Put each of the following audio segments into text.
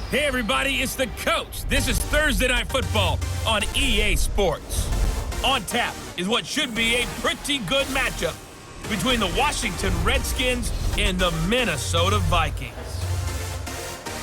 Hey everybody, it's the coach. This is Thursday Night Football on EA Sports. On tap is what should be a pretty good matchup between the Washington Redskins and the Minnesota Vikings.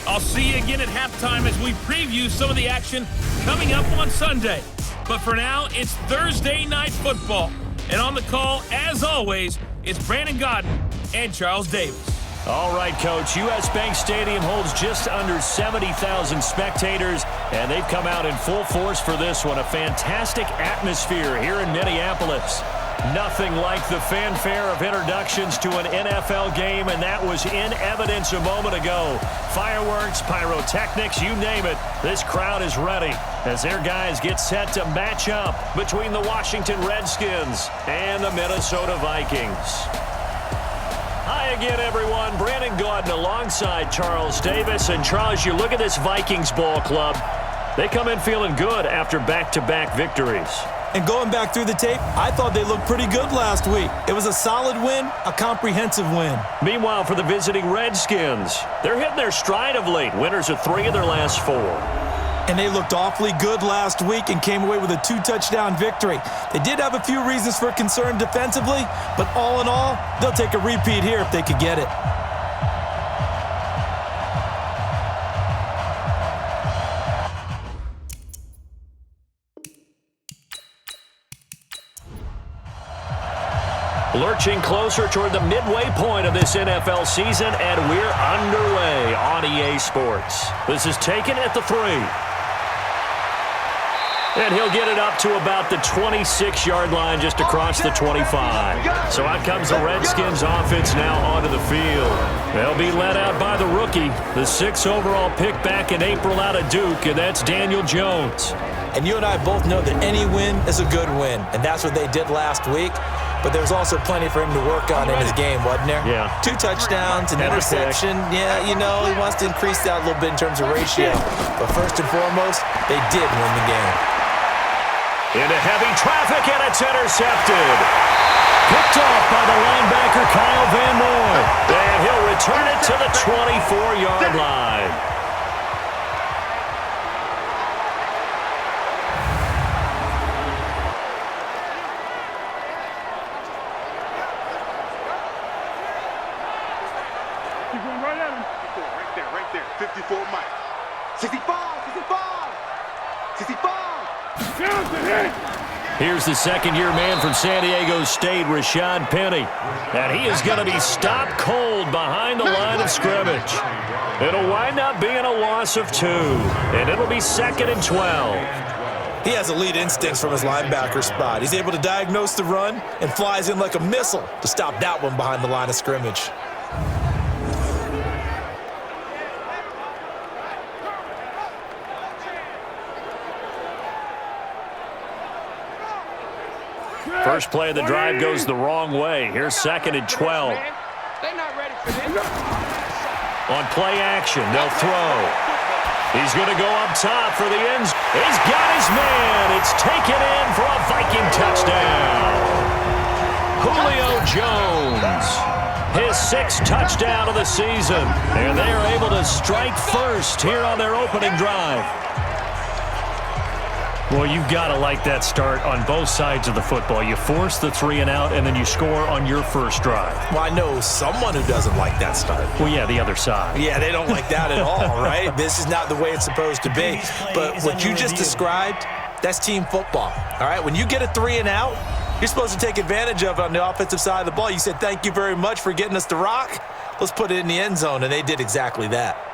I'll see you again at halftime as we preview some of the action coming up on Sunday. But for now, it's Thursday Night Football. And on the call, as always, it's Brandon Godden and Charles Davis. All right, Coach. U.S. Bank Stadium holds just under 70,000 spectators, and they've come out in full force for this one. A fantastic atmosphere here in Minneapolis. Nothing like the fanfare of introductions to an NFL game, and that was in evidence a moment ago. Fireworks, pyrotechnics, you name it. This crowd is ready as their guys get set to match up between the Washington Redskins and the Minnesota Vikings. Hi again, everyone. Brandon Godden alongside Charles Davis. And Charles, you look at this Vikings ball club. They come in feeling good after back-to-back victories. And going back through the tape, I thought they looked pretty good last week. It was a solid win, a comprehensive win. Meanwhile, for the visiting Redskins, they're hitting their stride of late. Winners of 3 of their last 4. And they looked awfully good last week and came away with a 2-touchdown victory. They did have a few reasons for concern defensively, but all in all, they'll take a repeat here if they could get it. Lurching closer toward the midway point of this NFL season, and we're underway on EA Sports. This is taken at the 3. And he'll get it up to about the 26-yard line just across the 25. So out comes the Redskins offense now onto the field. They'll be led out by the rookie, the 6th overall pick back in April out of Duke, and that's Daniel Jones. And you and I both know that any win is a good win, and that's what they did last week. But there's also plenty for him to work on in his game, wasn't there? Yeah. 2 touchdowns, an interception. Yeah, you know, he wants to increase that a little bit in terms of ratio. But first and foremost, they did win the game. Into heavy traffic, and it's intercepted. Picked off by the linebacker, Kyle Van Noy. And he'll return it to the 24-yard line. Keep going right at him. Right there. 54, Mike. 65, 65. Here's the second-year man from San Diego State, Rashad Penny. And he is going to be stopped cold behind the line of scrimmage. It'll wind up being a loss of 2, and it'll be 2nd and 12. He has elite instincts from his linebacker spot. He's able to diagnose the run and flies in like a missile to stop that one behind the line of scrimmage. First play of the drive goes the wrong way. Here's 2nd and 12. On play action, they'll throw. He's going to go up top for the ends. He's got his man. It's taken in for a Viking touchdown. Julio Jones, his 6th touchdown of the season. And they are able to strike first here on their opening drive. Well, you've got to like that start on both sides of the football. You force the 3 and out, and then you score on your first drive. Well, I know someone who doesn't like that start. Well, yeah, the other side. Yeah, they don't like that at all, right? This is not the way it's supposed to be. But what you just described, that's team football, all right? When you get a 3 and out, you're supposed to take advantage of it on the offensive side of the ball. You said, thank you very much for getting us the rock. Let's put it in the end zone, and they did exactly that.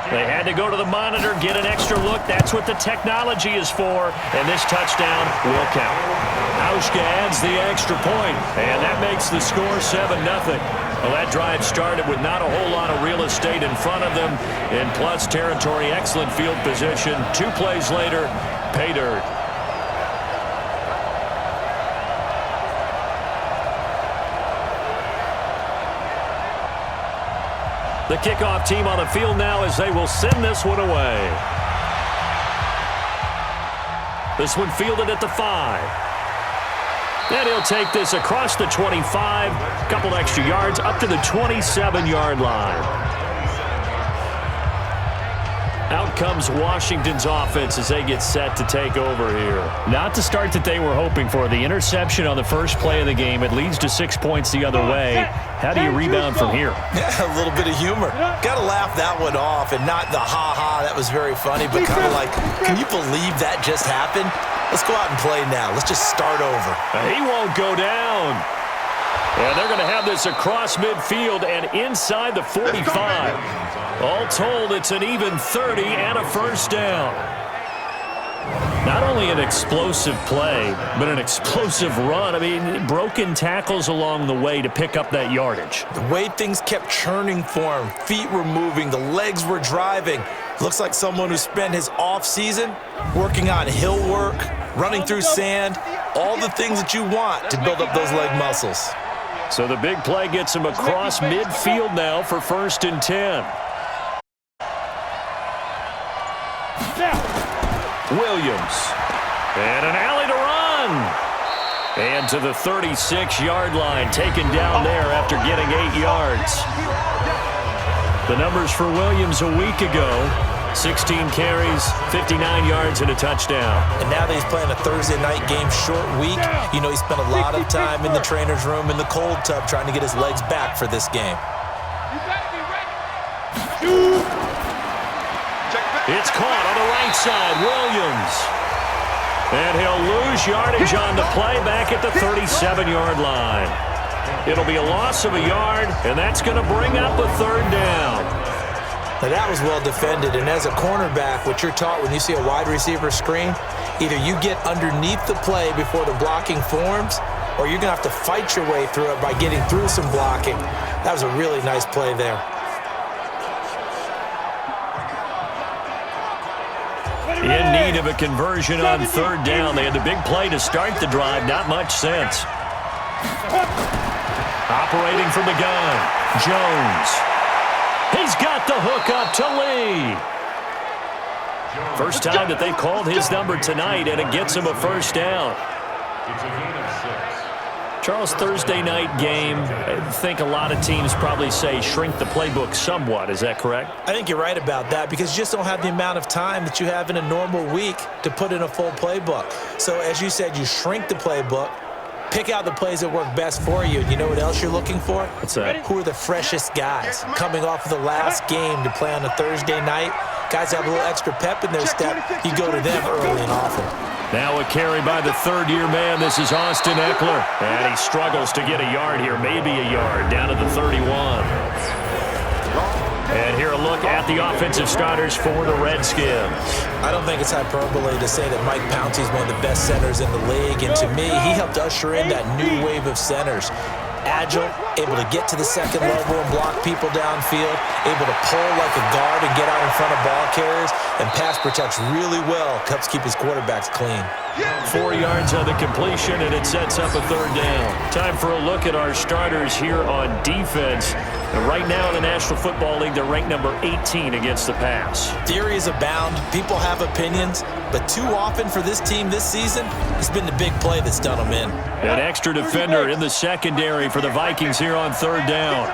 They had to go to the monitor, get an extra look. That's what the technology is for. And this touchdown will count. Hauschka adds the extra point, and that makes the score 7-0. Well, that drive started with not a whole lot of real estate in front of them. In plus territory, excellent field position. 2 plays later, pay dirt. The kickoff team on the field now as they will send this one away. This one fielded at the 5. And he'll take this across the 25, a couple extra yards up to the 27-yard line. Out comes Washington's offense as they get set to take over here. Not the start that they were hoping for. The interception on the first play of the game. It leads to 6 points the other way. How do you rebound from here? Yeah, a little bit of humor. Got to laugh that one off and not the ha-ha. That was very funny, but kind of like, can you believe that just happened? Let's go out and play now. Let's just start over. He won't go down. And they're going to have this across midfield and inside the 45. All told, it's an even 30 and a first down. Not only an explosive play, but an explosive run. I mean, broken tackles along the way to pick up that yardage. The way things kept churning for him, feet were moving, the legs were driving. Looks like someone who spent his off-season working on hill work, running through sand, all the things that you want to build up those leg muscles. So the big play gets him across midfield now for 1st and 10. Williams. And an alley to run. And to the 36-yard line, taken down there after getting 8 yards. The numbers for Williams a week ago, 16 carries, 59 yards, and a touchdown. And now that he's playing a Thursday night game, short week, you know he spent a lot of time in the trainer's room in the cold tub trying to get his legs back for this game. It's caught on the right side, Williams. And he'll lose yardage on the play back at the 37-yard line. It'll be a loss of a yard, and that's going to bring up a 3rd down. Now that was well defended, and as a cornerback, what you're taught when you see a wide receiver screen, either you get underneath the play before the blocking forms, or you're going to have to fight your way through it by getting through some blocking. That was a really nice play there. In need of a conversion on 3rd down. They had the big play to start the drive. Not much sense. Operating from the gun, Jones. He's got the hook up to Lee. First time that they've called his number tonight, and it gets him a 1st down. Charles, Thursday night game, I think a lot of teams probably say shrink the playbook somewhat. Is that correct? I think you're right about that because you just don't have the amount of time that you have in a normal week to put in a full playbook. So as you said, you shrink the playbook, pick out the plays that work best for you. And you know what else you're looking for? What's that? Who are the freshest guys coming off of the last game to play on a Thursday night? Guys have a little extra pep in their step. You go to them early and often. Now a carry by the 3rd-year man. This is Austin Eckler. And he struggles to get a yard here, maybe a yard, down to the 31. And here a look at the offensive starters for the Redskins. I don't think it's hyperbole to say that Mike Pouncey is one of the best centers in the league. And to me, he helped usher in that new wave of centers. Agile, able to get to the 2nd level and block people downfield, able to pull like a guard and get out in front of ball carriers, and pass protects really well, helps keep his quarterbacks clean. 4 yards on the completion, and it sets up a 3rd down. Time for a look at our starters here on defense. And right now in the National Football League, they're ranked number 18 against the pass. Theories abound. People have opinions. But too often for this team this season, it's been the big play that's done them in. An extra defender in the secondary for the Vikings here on 3rd down.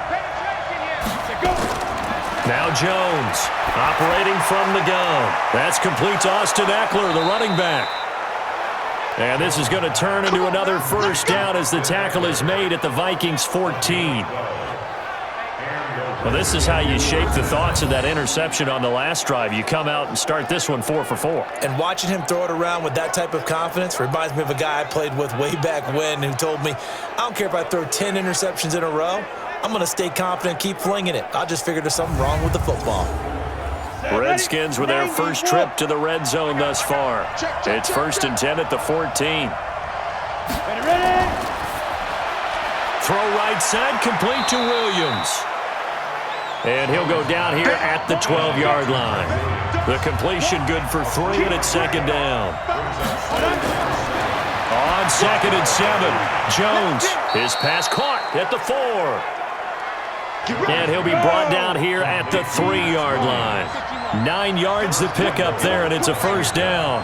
Now Jones operating from the gun. That's complete to Austin Eckler, the running back. And this is going to turn into another 1st down as the tackle is made at the Vikings 14. Well, this is how you shape the thoughts of that interception on the last drive. You come out and start this one 4 for 4. And watching him throw it around with that type of confidence reminds me of a guy I played with way back when who told me, I don't care if I throw 10 interceptions in a row. I'm going to stay confident and keep flinging it. I just figured there's something wrong with the football. Redskins with their first trip to the red zone thus far. It's 1st and 10 at the 14. Throw right side, complete to Williams. And he'll go down here at the 12-yard line. The completion good for 3, and it's 2nd down. On 2nd and 7, Jones. His pass caught at the 4. And he'll be brought down here at the 3-yard line. 9 yards to pick up there, and it's a first down.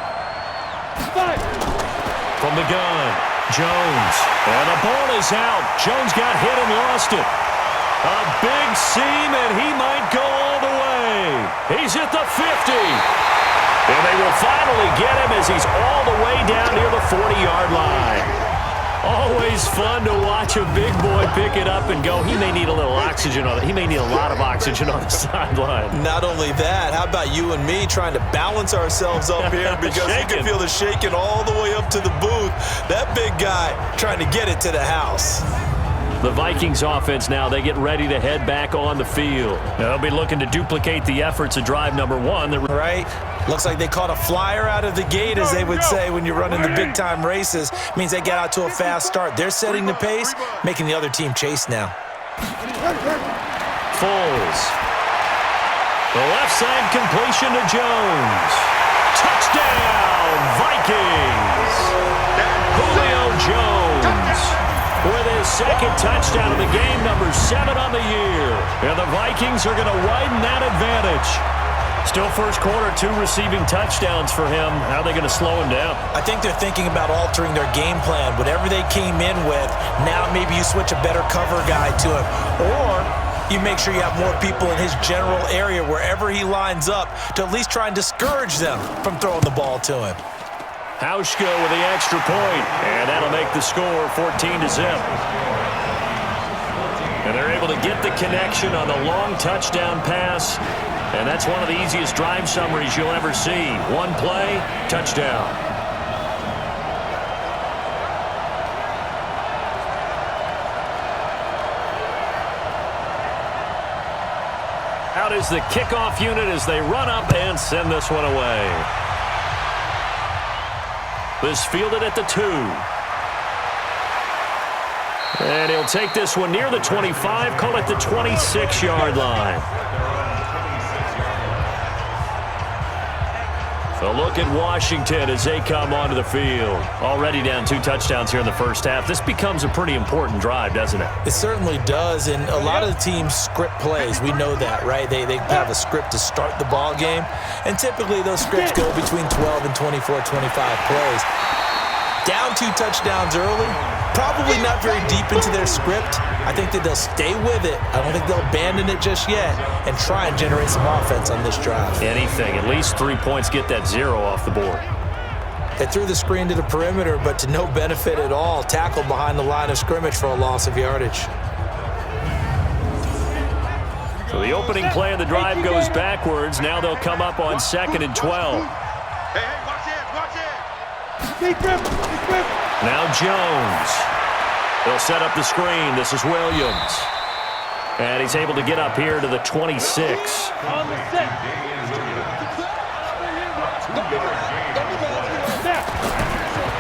From the gun, Jones. And the ball is out. Jones got hit and lost it. A big seam, and he might go all the way. He's at the 50. And they will finally get him as he's all the way down near the 40-yard line. Always fun to watch a big boy pick it up and go. He may need a little oxygen on it. He may need a lot of oxygen on the sideline. Not only that, how about you and me trying to balance ourselves up here because you can feel the shaking all the way up to the booth. That big guy trying to get it to the house. The Vikings offense now, they get ready to head back on the field. They'll be looking to duplicate the efforts of drive number 1. Right? Looks like they caught a flyer out of the gate, as they would say when you're running the big-time races. Means they get out to a fast start. They're setting the pace, making the other team chase now. Foles. The left side completion to Jones. Touchdown, Vikings! Julio Jones with his second touchdown of the game, number 7 on the year. And the Vikings are going to widen that advantage. Still first quarter, 2 receiving touchdowns for him. How are they going to slow him down? I think they're thinking about altering their game plan. Whatever they came in with, now maybe you switch a better cover guy to him. Or you make sure you have more people in his general area wherever he lines up to at least try and discourage them from throwing the ball to him. Hauschka with the extra point, and that'll make the score 14-0. And they're able to get the connection on the long touchdown pass, and that's one of the easiest drive summaries you'll ever see. One play, touchdown. Out is the kickoff unit as they run up and send this one away. This fielded at the 2. And he'll take this one near the 25, call it the 26-yard line. A look at Washington as they come onto the field. Already down 2 touchdowns here in the first half. This becomes a pretty important drive, doesn't it? It certainly does, and a lot of the teams script plays. We know that, right? They have a script to start the ball game, and typically those scripts go between 12 and 24, 25 plays. Down 2 touchdowns early, probably not very deep into their script. I think that they'll stay with it. I don't think they'll abandon it just yet and try and generate some offense on this drive. Anything. At least 3 points, get that 0 off the board. They threw the screen to the perimeter, but to no benefit at all. Tackled behind the line of scrimmage for a loss of yardage. So the opening play of the drive goes backwards. Now they'll come up on 2nd and 12. Hey, watch it, watch it. Now Jones. They'll set up the screen. This is Williams. And he's able to get up here to the 26.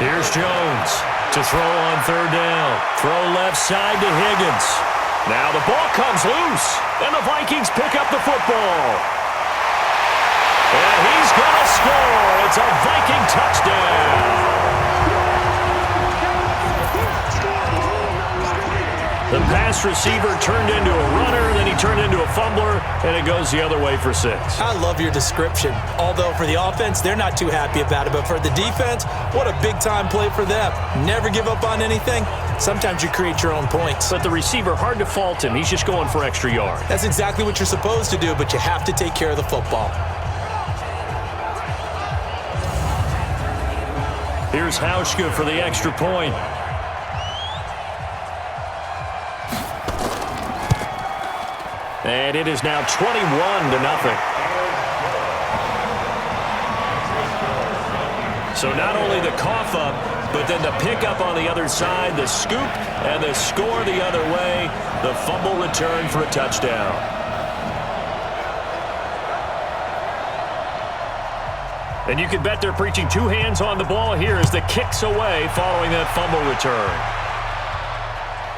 Here's Jones to throw on 3rd down. Throw left side to Higgins. Now the ball comes loose, and the Vikings pick up the football. And he's going to score. It's a Viking touchdown. The pass receiver turned into a runner, then he turned into a fumbler, and it goes the other way for 6. I love your description. Although for the offense, they're not too happy about it. But for the defense, what a big-time play for them. Never give up on anything. Sometimes you create your own points. But the receiver, hard to fault him. He's just going for extra yards. That's exactly what you're supposed to do, but you have to take care of the football. Here's Hauschka for the extra point. And it is now 21-0. So not only the cough up, but then the pickup on the other side, the scoop, and the score the other way. The fumble return for a touchdown. And you can bet they're preaching 2 hands on the ball here as the kick's away following that fumble return.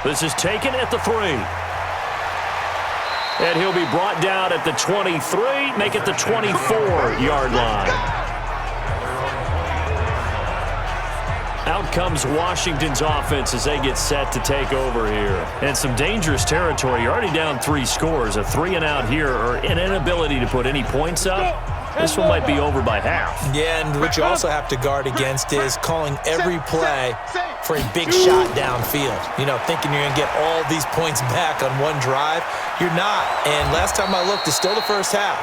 This is taken at the 3. And he'll be brought down at the 23, make it the 24-yard line. Out comes Washington's offense as they get set to take over here. And some dangerous territory. You're already down 3 scores. A 3-and-out here or an inability to put any points up. This one might be over by half. Yeah, and what you also have to guard against is calling every play for a big shot downfield. You know, thinking you're going to get all these points back on one drive. You're not. And last time I looked, it's still the first half.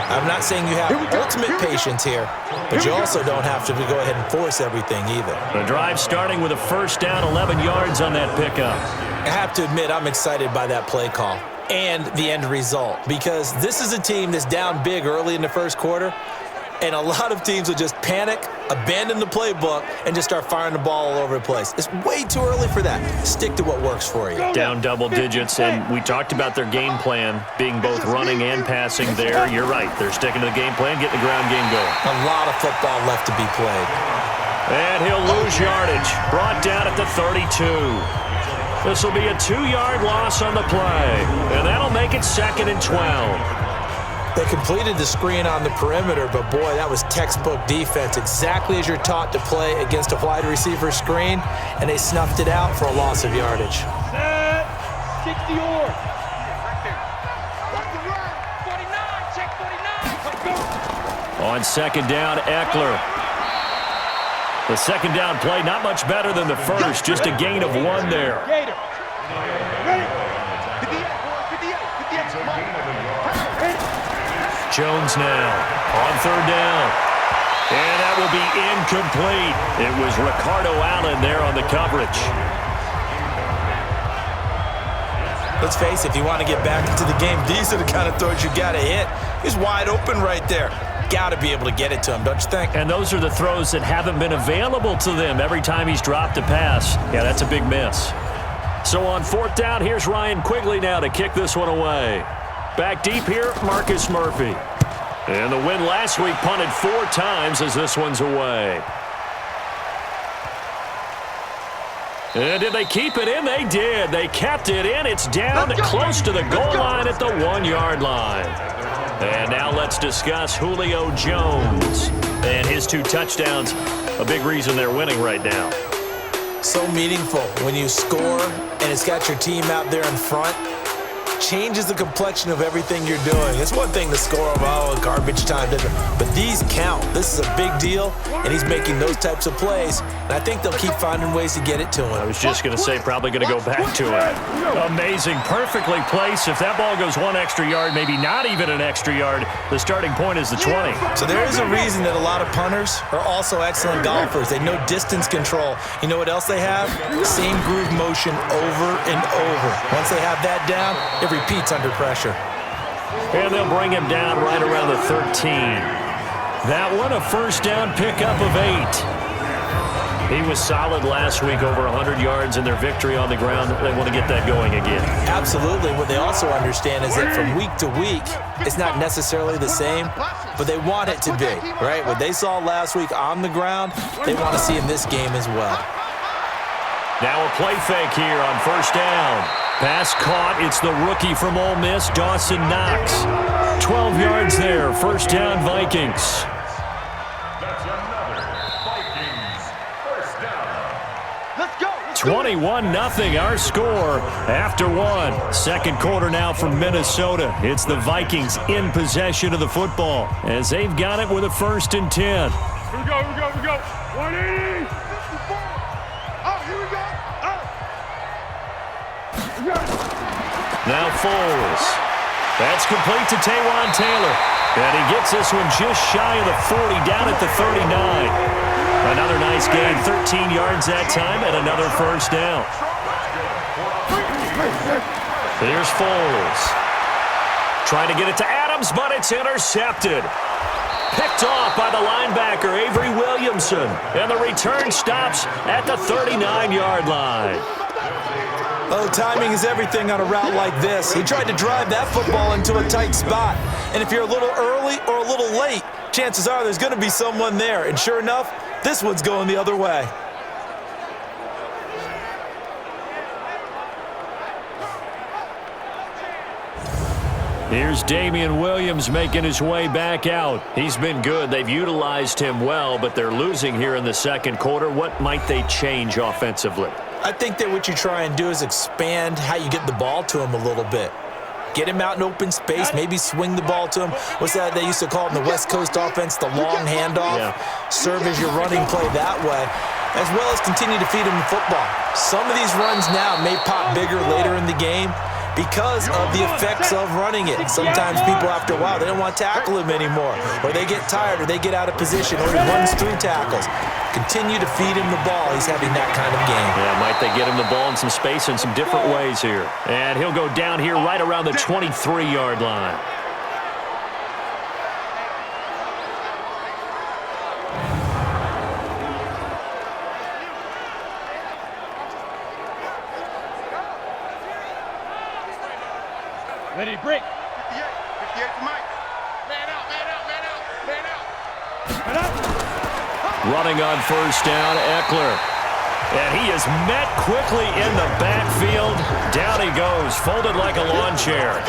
I'm not saying you have ultimate patience here, but you also don't have to go ahead and force everything either. The drive starting with a first down, 11 yards on that pickup. I have to admit, I'm excited by that play call and the end result, because this is a team that's down big early in the first quarter, and a lot of teams will just panic, abandon the playbook, and just start firing the ball all over the place. It's way too early for that. Stick to what works for you. Down double digits, and we talked about their game plan being both running and passing there. You're right. They're sticking to the game plan, getting the ground game going. A lot of football left to be played. And he'll lose yardage. Brought down at the 32. This will be a 2-yard loss on the play, and that'll make it 2nd and 12. They completed the screen on the perimeter, but boy, that was textbook defense, exactly as you're taught to play against a wide receiver screen, and they snuffed it out for a loss of yardage. 60 yards. Right there. Watch the run. 49, check 49. On 2nd down, Eckler. The 2nd down play, not much better than the first, just a gain of 1 there. Gator. Ready? 58, 58. Jones now on 3rd down. And that will be incomplete. It was Ricardo Allen there on the coverage. Let's face it, if you want to get back into the game, these are the kind of throws you got to hit. He's wide open right there. Got to be able to get it to him, don't you think? And those are the throws that haven't been available to them every time he's dropped a pass. Yeah, that's a big miss. So on 4th down, here's Ryan Quigley now to kick this one away. Back deep here, Marcus Murphy. And the win last week punted 4 times as this one's away. And did they keep it in? They did. They kept it in. It's down close to the goal line at the 1-yard line. And now let's discuss Julio Jones and his 2 touchdowns. A big reason they're winning right now. So meaningful when you score and it's got your team out there in front. Changes the complexion of everything you're doing. It's one thing to score a garbage time, but these count. This is a big deal, and he's making those types of plays, and I think they'll keep finding ways to get it to him. I was just going to say, probably going to go back to it. Amazing, perfectly placed. If that ball goes 1 extra yard, maybe not even an extra yard, the starting point is the 20. So there is a reason that a lot of punters are also excellent golfers. They know distance control. You know what else they have? Same groove motion over and over. Once they have that down, it repeats under pressure. And they'll bring him down right around the 13. That one a first down pickup of 8. He was solid last week, over 100 yards in their victory on the ground. They want to get that going again. Absolutely. What they also understand is that from week to week, it's not necessarily the same, but they want it to be, right? What they saw last week on the ground, they want to see in this game as well. Now a play fake here on first down. Pass caught. It's the rookie from Ole Miss, Dawson Knox. 12 yards there. First down, Vikings. That's another Vikings first down. Let's go. 21-0 our score after 1. Second quarter now from Minnesota. It's the Vikings in possession of the football as they've got it with a 1st and 10. Here we go. 180. Oh, here we go. Now Foles. That's complete to Taywan Taylor. And he gets this one just shy of the 40, down at the 39. Another nice gain, 13 yards that time, and another first down. Here's Foles. Trying to get it to Adams, but it's intercepted. Picked off by the linebacker, Avery Williamson. And the return stops at the 39-yard line. Oh, timing is everything on a route like this. He tried to drive that football into a tight spot. And if you're a little early or a little late, chances are there's going to be someone there. And sure enough, this one's going the other way. Here's Damian Williams making his way back out. He's been good. They've utilized him well, but they're losing here in the second quarter. What might they change offensively? I think that what you try and do is expand how you get the ball to him a little bit. Get him out in open space, maybe swing the ball to him. What's that they used to call it in the West Coast offense, the long handoff? Yeah. Serve as your running play that way, as well as continue to feed him the football. Some of these runs now may pop bigger later in the game because of the effects of running it. Sometimes people, after a while, they don't want to tackle him anymore, or they get tired, or they get out of position, or he runs through tackles. Continue to feed him the ball. He's having that kind of game. Yeah, might they get him the ball in some space in some different ways here. And he'll go down here right around the 23-yard line. Ready to break. 58 for Mike. Man out, man out, man out, man out. Man out. Running on first down, Eckler. And he is met quickly in the backfield. Down he goes, folded like a lawn chair.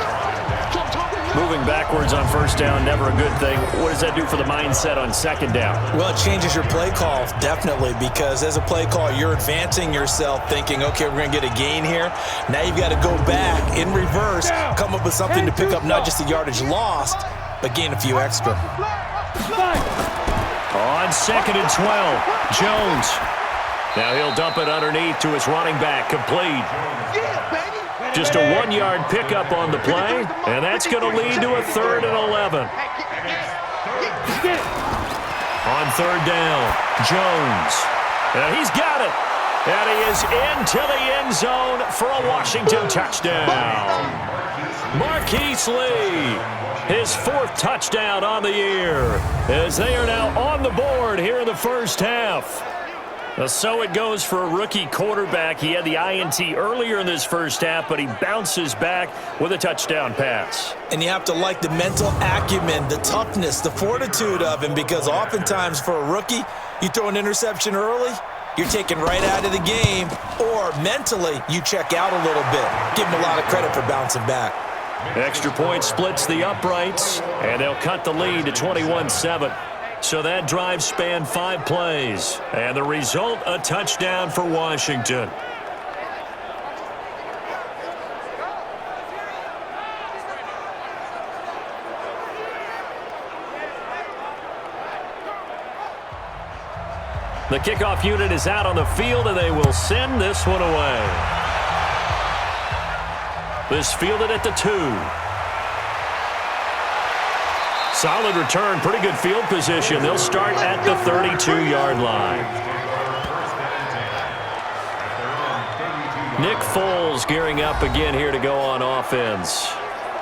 Moving backwards on first down, never a good thing. What does that do for the mindset on second down? Well, it changes your play call, definitely, because as a play call, you're advancing yourself thinking, okay, we're going to get a gain here. Now you've got to go back in reverse, come up with something to pick up not just the yardage lost, but gain a few extra. On second and 12, Jones. Now he'll dump it underneath to his running back, complete. Just a 1-yard pickup on the play, and that's going to lead to a 3rd and 11. On third down, Jones. Now he's got it, and he is into the end zone for a Washington touchdown. Marquise Lee, his 4th touchdown on the year, as they are now on the board here in the first half. So it goes for a rookie quarterback. He had the INT earlier in this first half, but he bounces back with a touchdown pass. And you have to like the mental acumen, the toughness, the fortitude of him, because oftentimes for a rookie, you throw an interception early, you're taken right out of the game, or mentally you check out a little bit. Give him a lot of credit for bouncing back. Extra point splits the uprights, and they'll cut the lead to 21-7. So that drive spanned 5 plays, and the result, a touchdown for Washington. The kickoff unit is out on the field, and they will send this one away. This fielded at the 2. Solid return, pretty good field position. They'll start at the 32-yard line. Nick Foles gearing up again here to go on offense.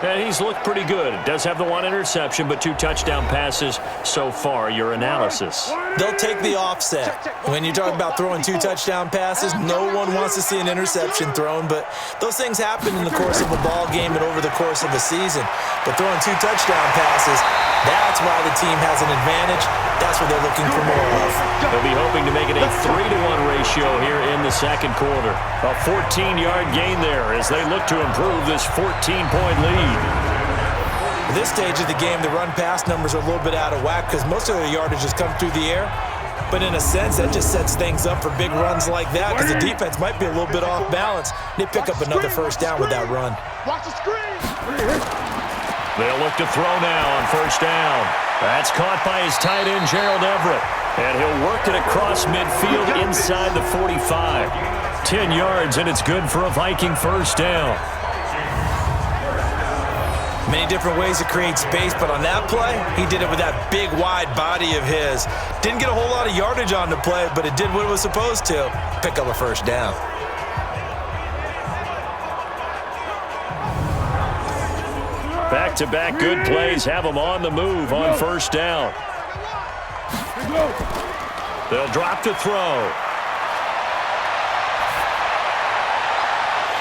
And he's looked pretty good. Does have the 1 interception, but 2 touchdown passes so far. Your analysis? They'll take the offset. When you talk about throwing 2 touchdown passes, no one wants to see an interception thrown, but those things happen in the course of a ball game and over the course of a season. But throwing 2 touchdown passes, that's why the team has an advantage. That's what they're looking for more of. They'll be hoping to make it a 3-to-1 ratio here in the second quarter. A 14-yard gain there as they look to improve this 14-point lead. At this stage of the game, the run-pass numbers are a little bit out of whack because most of their yardage has come through the air. But in a sense, that just sets things up for big runs like that because the defense might be a little bit off balance. They pick up another first down with that run. Watch the screen. They'll look to throw now on first down. That's caught by his tight end, Gerald Everett. And he'll work it across midfield inside the 45. 10 yards, and it's good for a Viking first down. Many different ways to create space, but on that play, he did it with that big, wide body of his. Didn't get a whole lot of yardage on the play, but it did what it was supposed to. Pick up a first down. Back-to-back good plays have them on the move on first down. They'll drop to throw.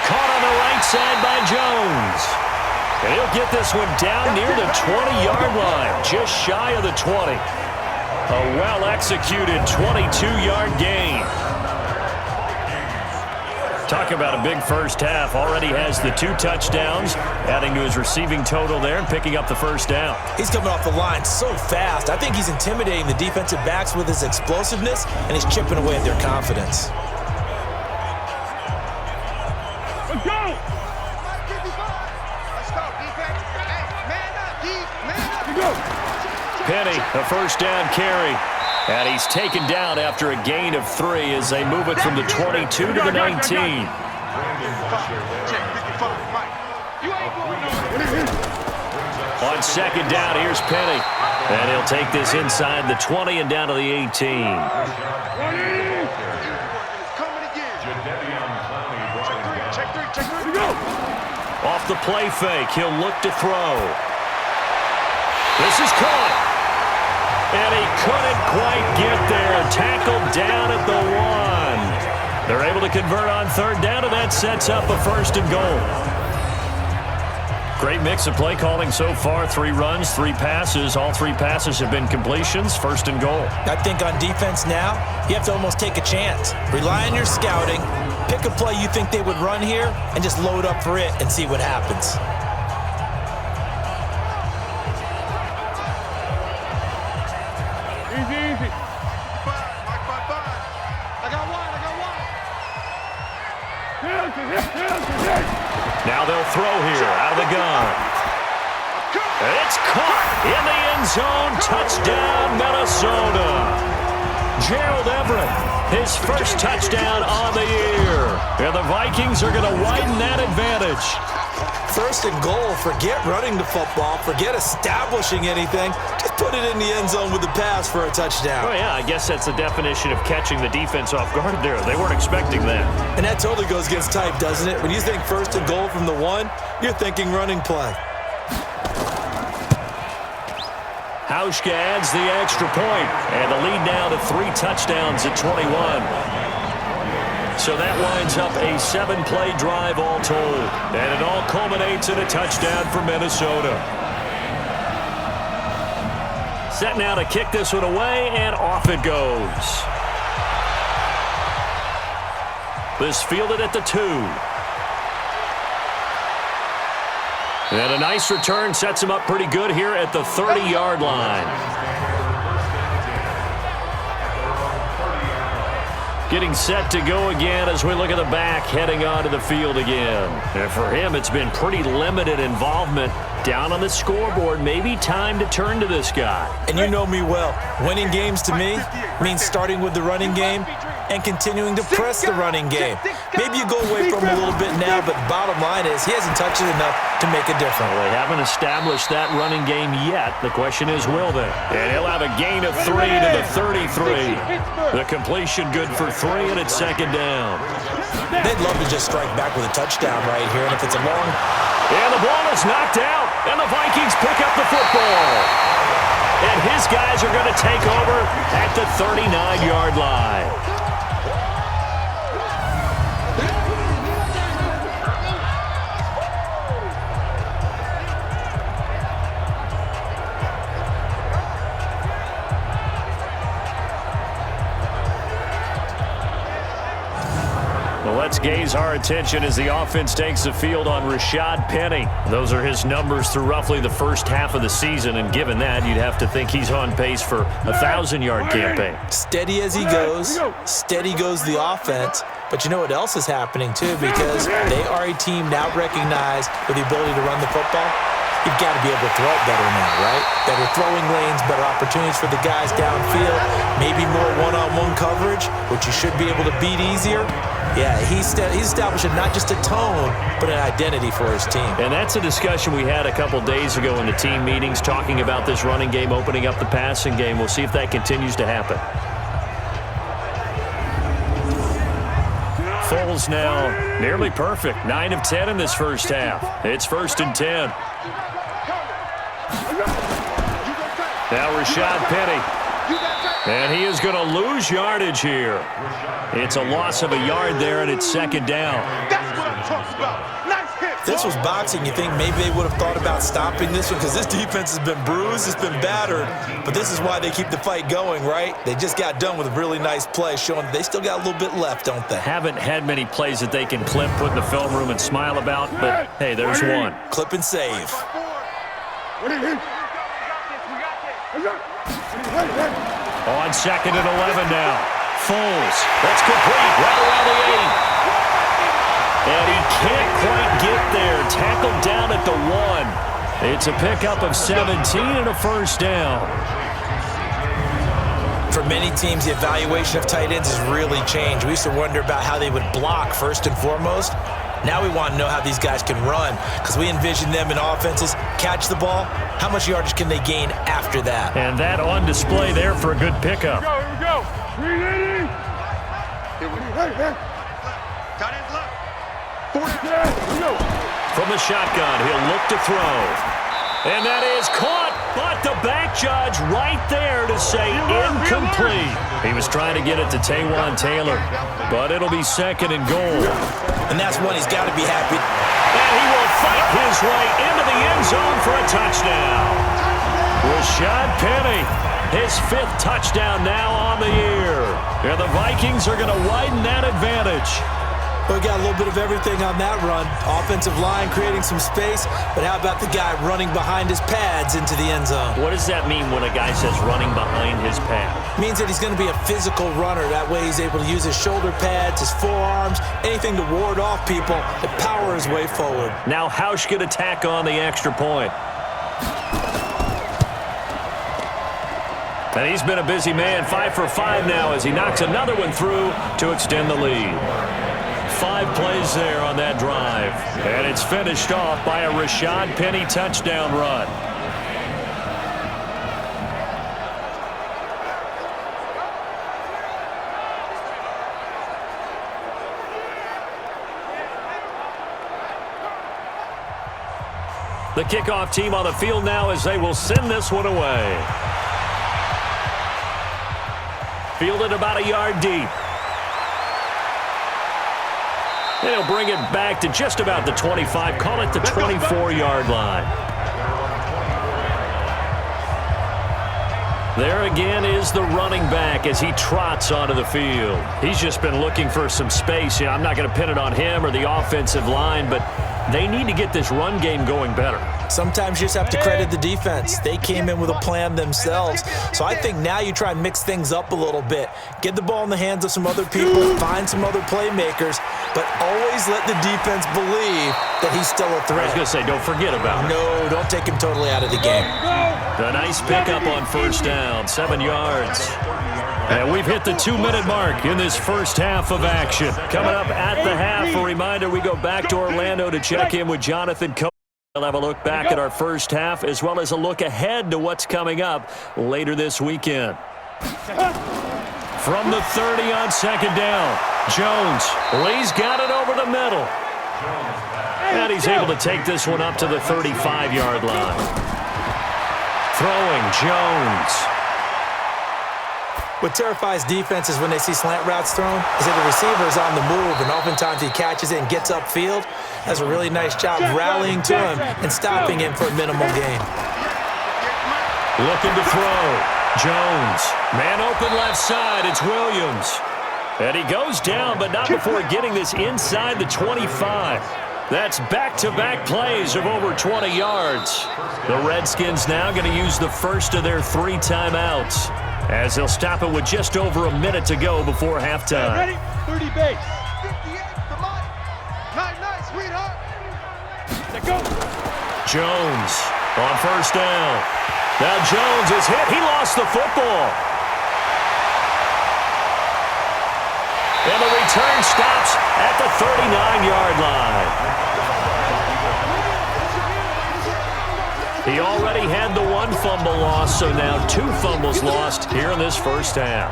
Caught on the right side by Jones. And he'll get this one down near the 20-yard line, just shy of the 20. A well-executed 22-yard gain. Talk about a big first half. Already has the 2 touchdowns, adding to his receiving total there and picking up the first down. He's coming off the line so fast. I think he's intimidating the defensive backs with his explosiveness, and he's chipping away at their confidence. Let's go! Let's go, defense. Hey, man up, D. Man up. Let's go. Penny, a first down carry. And he's taken down after a gain of 3 as they move it from the 22 to the 19. On second down, here's Penny. And he'll take this inside the 20 and down to the 18. Off the play fake, he'll look to throw. This is caught. And he couldn't quite get there. Tackled down at the 1. They're able to convert on third down, and that sets up a first and goal. Great mix of play calling so far. 3 runs, 3 passes. All 3 passes have been completions. First and goal. I think on defense now, you have to almost take a chance. Rely on your scouting. Pick a play you think they would run here, and just load up for it and see what happens. Easy. I got one. Now they'll throw here out of the gun. It's caught in the end zone. Touchdown, Minnesota. Gerald Everett, his first touchdown on the year. And the Vikings are going to widen that advantage. First and goal, forget running the football, forget establishing anything. Just put it in the end zone with the pass for a touchdown. Oh, yeah, I guess that's the definition of catching the defense off guard there. They weren't expecting that. And that totally goes against type, doesn't it? When you think first and goal from the 1, you're thinking running play. Hauschka adds the extra point, and the lead now to 3 touchdowns at 21. So that winds up a 7-play drive all told. And it all culminates in a touchdown for Minnesota. Set now to kick this one away, and off it goes. This fielded at the 2. And a nice return sets him up pretty good here at the 30-yard line. Getting set to go again as we look at the back heading onto the field again. And for him, it's been pretty limited involvement down on the scoreboard. Maybe time to turn to this guy. And you know me well. Winning games to me means starting with the running game and continuing to press the running game. Maybe you go away from him a little bit now, but bottom line is he hasn't touched it enough to make a difference. Well, they haven't established that running game yet. The question is, will they? And he'll have a gain of 3 to the 33. The completion good for 3, and it's second down. They'd love to just strike back with a touchdown right here, and if it's a long... And the ball is knocked out, and the Vikings pick up the football. And his guys are going to take over at the 39-yard line. Let's gaze our attention as the offense takes the field on Rashad Penny. Those are his numbers through roughly the first half of the season, and given that, you'd have to think he's on pace for a 1,000-yard campaign. Steady as he goes, steady goes the offense. But you know what else is happening, too, because they are a team now recognized with the ability to run the football. You've got to be able to throw it better now, right? Better throwing lanes, better opportunities for the guys downfield, maybe more one-on-one coverage, which you should be able to beat easier. Yeah, he's establishing not just a tone, but an identity for his team. And that's a discussion we had a couple days ago in the team meetings, talking about this running game, opening up the passing game. We'll see if that continues to happen. Foles now nearly perfect. 9 of 10 in this first half. It's 1st and 10. Now Rashad Penny. And he is going to lose yardage here. It's a loss of a yard there, and it's second down. That's what I'm talking about. Nice hit. this was boxing, you think maybe they would have thought about stopping this one because this defense has been bruised, it's been battered, but this is why they keep the fight going, right? They just got done with a really nice play showing that they still got a little bit left, don't they? Haven't had many plays that they can clip, put in the film room, and smile about, but hey, there's one. Clip and save. On 2nd and 11 now. Foles. That's complete. Right around the 8. And he can't quite get there. Tackled down at the 1. It's a pickup of 17 and a first down. For many teams, the evaluation of tight ends has really changed. We used to wonder about how they would block first and foremost. Now we want to know how these guys can run because we envision them in offenses, catch the ball, how much yardage can they gain after that? And that on display there for a good pickup. Here we go. Here we go. Tight ends left. 40. Here we go. From the shotgun, he'll look to throw. And that is caught, but the back judge right there to say incomplete. He was trying to get it to Taywan Taylor, but it'll be 2nd and goal. And that's one he's got to be happy. And he will fight his way into the end zone for a touchdown. Rashad Penny, his 5th touchdown now on the year. And the Vikings are going to widen that advantage. We got a little bit of everything on that run. Offensive line creating some space, but how about the guy running behind his pads into the end zone? What does that mean when a guy says running behind his pad? Means that he's going to be a physical runner. That way he's able to use his shoulder pads, his forearms, anything to ward off people and power his way forward. Now Hausch could attack on the extra point. And he's been a busy man, 5 for 5 now as he knocks another one through to extend the lead. 5 plays there on that drive. And it's finished off by a Rashad Penny touchdown run. The kickoff team on the field now as they will send this one away. Fielded about a yard deep. They'll bring it back to just about the 25. Call it the 24-yard line. There again is the running back as he trots onto the field. He's just been looking for some space. I'm not going to pin it on him or the offensive line, but they need to get this run game going better. Sometimes you just have to credit the defense. They came in with a plan themselves. So I think now you try and mix things up a little bit. Get the ball in the hands of some other people, find some other playmakers, but always let the defense believe that he's still a threat. I was going to say, don't forget about it. No, don't take him totally out of the game. A nice pickup on first down, 7 yards. And we've hit the 2-minute mark in this first half of action. Coming up at the half, a reminder, we go back to Orlando to check in with Jonathan Coe. We'll have a look back at our first half as well as a look ahead to what's coming up later this weekend. From the 30 on 2nd down, Jones. Lee's got it over the middle. And he's able to take this one up to the 35-yard line. Throwing, Jones. What terrifies defenses when they see slant routes thrown is that the receiver is on the move, and oftentimes he catches it and gets upfield. Does a really nice job rallying to him and stopping him for a minimal gain. Looking to throw. Jones. Man open left side. It's Williams. And he goes down, but not before getting this inside the 25. That's back-to-back plays of over 20 yards. The Redskins now going to use the first of their 3 timeouts, as they'll stop it with just over a minute to go before halftime. Ready? 30 base. 58, come on. Night, sweetheart. Let's go. Jones on first down. Now Jones is hit. He lost the football. And the return stops at the 39-yard line. He already had the 1 fumble loss, so now 2 fumbles lost here in this first half.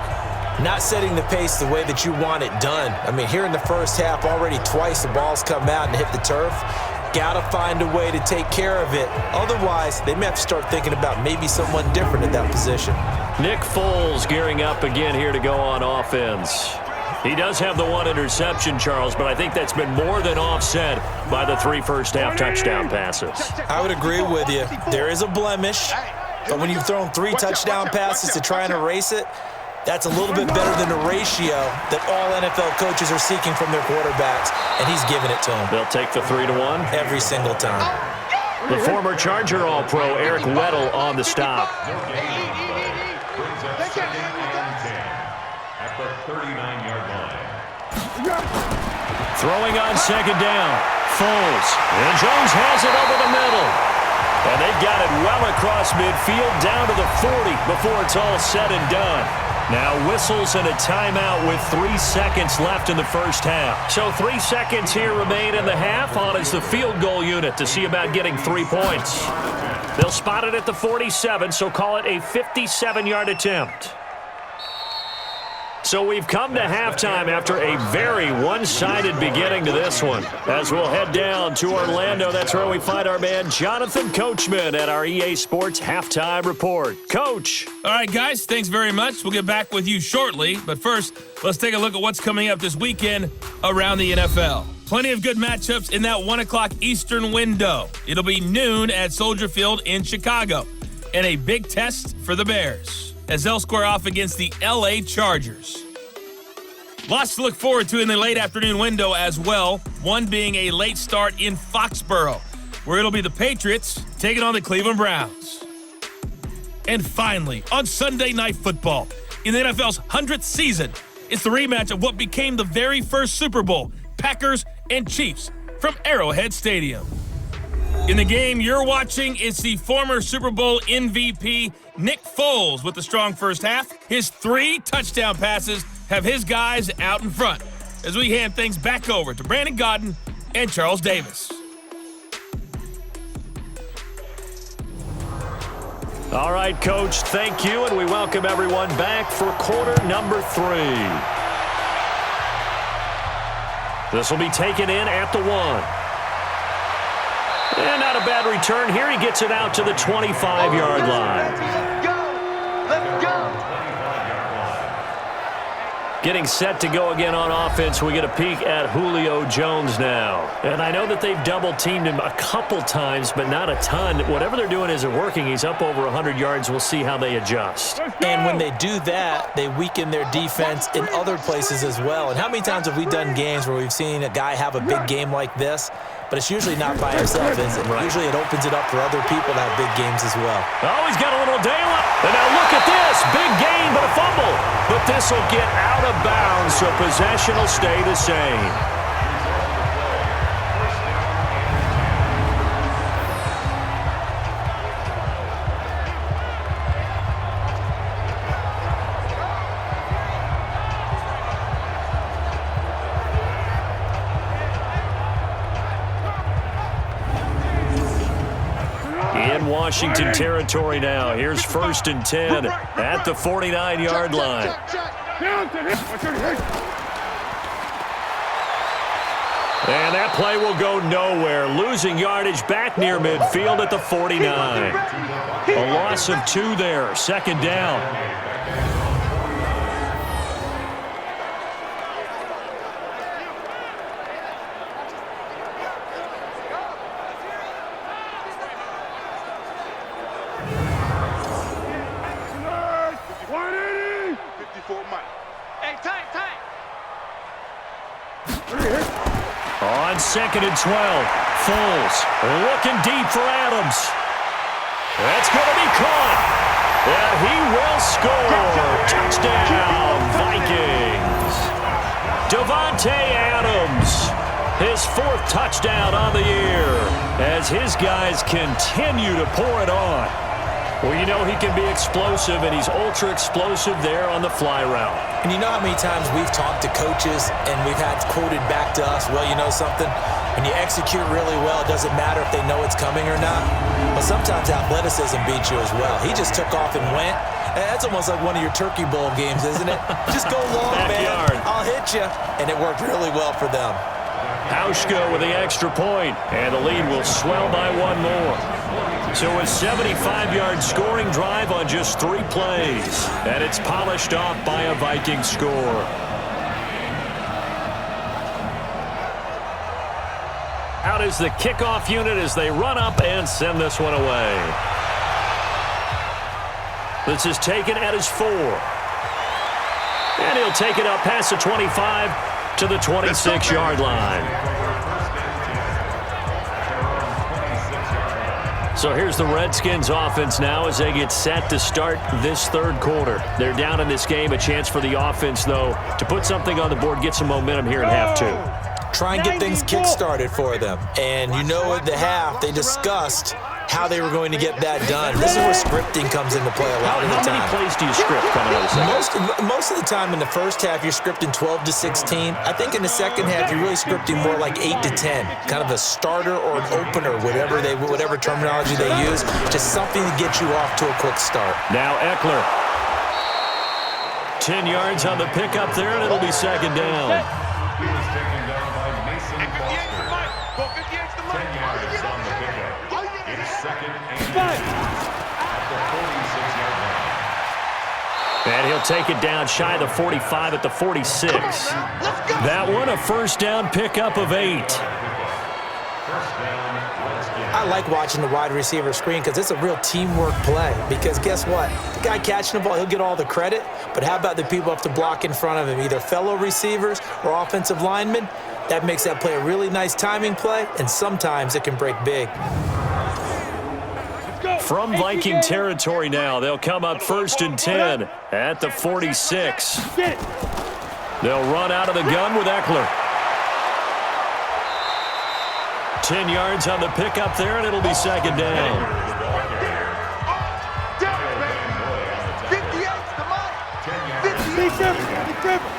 Not setting the pace the way that you want it done. I mean, here in the first half, already twice the ball's come out and hit the turf. Got to find a way to take care of it. Otherwise, they may have to start thinking about maybe someone different at that position. Nick Foles gearing up again here to go on offense. He does have the one interception, Charles, but I think that's been more than offset by the 3 first-half touchdown passes. I would agree with you. There is a blemish, but when you've thrown 3 touchdown passes to try and erase it, that's a little bit better than the ratio that all NFL coaches are seeking from their quarterbacks, and he's giving it to them. They'll take the 3-1. Every single time. The former Charger All-Pro, Eric Weddle, on the stop. Brings up 2nd and 10 at the 39-yard line. Throwing on 2nd down. Foles. And Jones has it over the middle. And they've got it well across midfield down to the 40 before it's all said and done. Now whistles and a timeout with 3 seconds left in the first half. So 3 seconds here remain in the half. On is the field goal unit to see about getting 3 points. They'll spot it at the 47, so call it a 57-yard attempt. So we've come to halftime after a very one-sided beginning to this one. As we'll head down to Orlando, that's where we find our man Jonathan Coachman at our EA Sports Halftime Report. Coach. All right, guys, thanks very much. We'll get back with you shortly. But first, let's take a look at what's coming up this weekend around the NFL. Plenty of good matchups in that 1 o'clock Eastern window. It'll be noon at Soldier Field in Chicago. And a big test for the Bears as they'll square off against the LA Chargers. Lots to look forward to in the late afternoon window as well, one being a late start in Foxborough, where it'll be the Patriots taking on the Cleveland Browns. And finally, on Sunday Night Football, in the NFL's 100th season, it's the rematch of what became the very first Super Bowl, Packers and Chiefs from Arrowhead Stadium. In the game you're watching, it's the former Super Bowl MVP, Nick Foles, with a strong first half. His 3 touchdown passes have his guys out in front as we hand things back over to Brandon Godden and Charles Davis. All right, Coach, thank you, and we welcome everyone back for quarter number 3. This will be taken in at the 1. And not a bad return here. He gets it out to the 25-yard line. Let's go! Getting set to go again on offense, we get a peek at Julio Jones now. And I know that they've double-teamed him a couple times, but not a ton. Whatever they're doing isn't working. He's up over 100 yards. We'll see how they adjust. And when they do that, they weaken their defense in other places as well. And how many times have we done games where we've seen a guy have a big game like this, but it's usually not by himself, is it? Right. Usually it opens it up for other people to have big games as well. Oh, he's got a little daylight. And now look at this. Big gain, but a fumble. But this will get out of bounds, so possession will stay the same. In Washington territory now. Here's 1st and 10 at the 49-yard line. And that play will go nowhere. Losing yardage back near midfield at the 49. A loss of 2 there. 2nd down. On 2nd and 12, Foles looking deep for Adams. That's going to be caught. And he will score. Touchdown, Vikings. Davante Adams, his 4th touchdown on the year as his guys continue to pour it on. Well, you know he can be explosive, and he's ultra-explosive there on the fly route. And you know how many times we've talked to coaches and we've had quoted back to us, well, you know something? When you execute really well, it doesn't matter if they know it's coming or not. But sometimes athleticism beats you as well. He just took off and went. And that's almost like one of your Turkey Bowl games, isn't it? Just go long, man. I'll hit you. And it worked really well for them. Hauschka with the extra point, and the lead will swell by 1 more. So a 75-yard scoring drive on just 3 plays, and it's polished off by a Viking score. Out is the kickoff unit as they run up and send this one away. This is taken at his 4. And he'll take it up past the 25 to the 26-yard line. So here's the Redskins offense now as they get set to start this third quarter. They're down in this game. A chance for the offense, though, to put something on the board, get some momentum here in half 2. Try and get things kick-started for them. And you know at the half, they discussed how they were going to get that done. This is where scripting comes into play a lot of the time. How many plays do you script coming out of the second? Most of the time in the first half, you're scripting 12 to 16. I think in the second half, you're really scripting more like 8 to 10. Kind of a starter or an opener, whatever terminology they use. Just something to get you off to a quick start. Now Eckler. 10 yards on the pickup there, and it'll be second down. He was taken down by Mason Foster. 10 yards on the pickup. It's second and 10 at the 46-yard line. And he'll take it down shy of the 45 at the 46. That one a first down pickup of 8. I like watching the wide receiver screen because it's a real teamwork play. Because guess what? The guy catching the ball, he'll get all the credit. But how about the people up to block in front of him, either fellow receivers or offensive linemen? That makes that play a really nice timing play, and sometimes it can break big. From Viking territory now, they'll come up first and 10 at the 46. They'll run out of the gun with Eckler. 10 yards on the pickup there, and it'll be second down.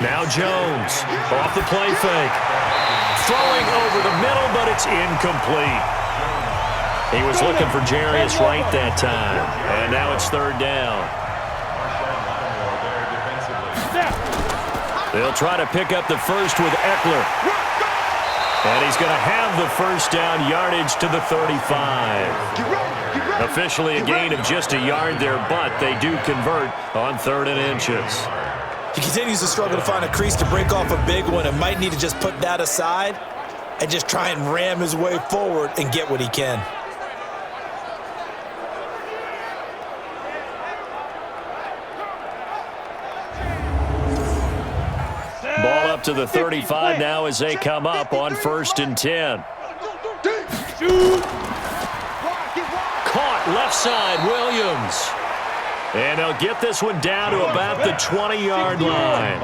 Now Jones off the play fake. Throwing over the middle, but it's incomplete. He was looking for Jarius Wright that time, and now it's third down. They'll try to pick up the first with Eckler. And he's going to have the first down, yardage to the 35. Officially a gain of just a yard there, but they do convert on 3rd and inches. He continues to struggle to find a crease to break off a big one and might need to just put that aside and just try and ram his way forward and get what he can. Ball up to the 35 now as they come up on 1st and 10. Caught left side, Williams. And they'll get this one down to about the 20-yard line.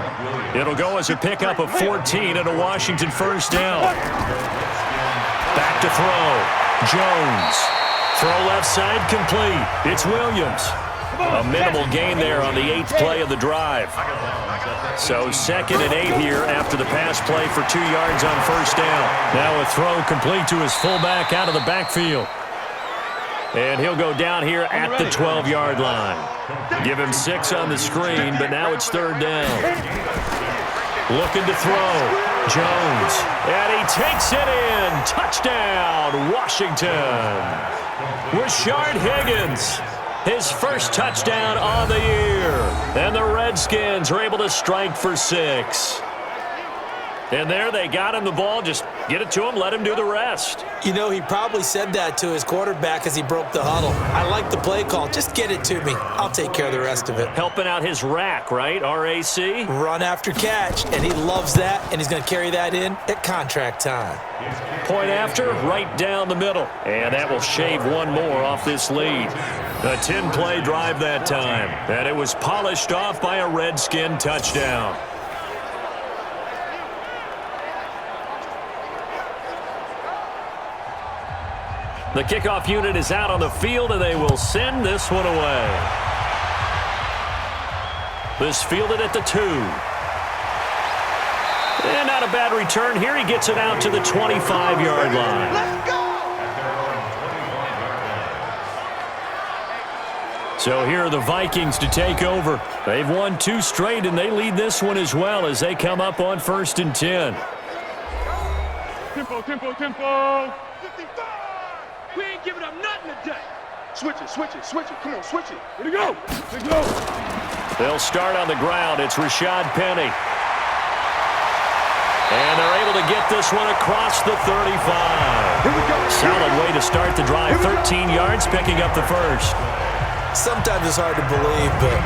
It'll go as a pickup of 14 and a Washington first down. Back to throw. Jones. Throw left side complete. It's Williams. A minimal gain there on the 8th play of the drive. So 2nd and 8 here after the pass play for 2 yards on first down. Now a throw complete to his fullback out of the backfield. And he'll go down here at the 12-yard line. Give him 6 on the screen, but now it's 3rd down. Looking to throw. Jones. And he takes it in. Touchdown, Washington. Rashard Higgins. His first touchdown on the year. And the Redskins are able to strike for 6. And there they got him the ball. Just get it to him, let him do the rest. You know, he probably said that to his quarterback as he broke the huddle. I like the play call. Just get it to me. I'll take care of the rest of it. Helping out his rack, right? RAC? Run after catch, and he loves that, and he's going to carry that in at contract time. Point after, right down the middle. And that will shave one more off this lead. A 10-play drive that time. And it was polished off by a Redskin touchdown. The kickoff unit is out on the field, and they will send this one away. This fielded at the 2. And not a bad return here. He gets it out to the 25-yard line. Let's go! So here are the Vikings to take over. They've won 2 straight, and they lead this one as well as they come up on 1st and 10. Tempo, tempo, tempo. 55. We ain't giving up nothing today. Switch it, switch it, switch it. Come on, switch it. Where'd it go? Let's go. They'll start on the ground. It's Rashad Penny. And they're able to get this one across the 35. Solid way to start the drive. 13 yards, picking up the first. Sometimes it's hard to believe, but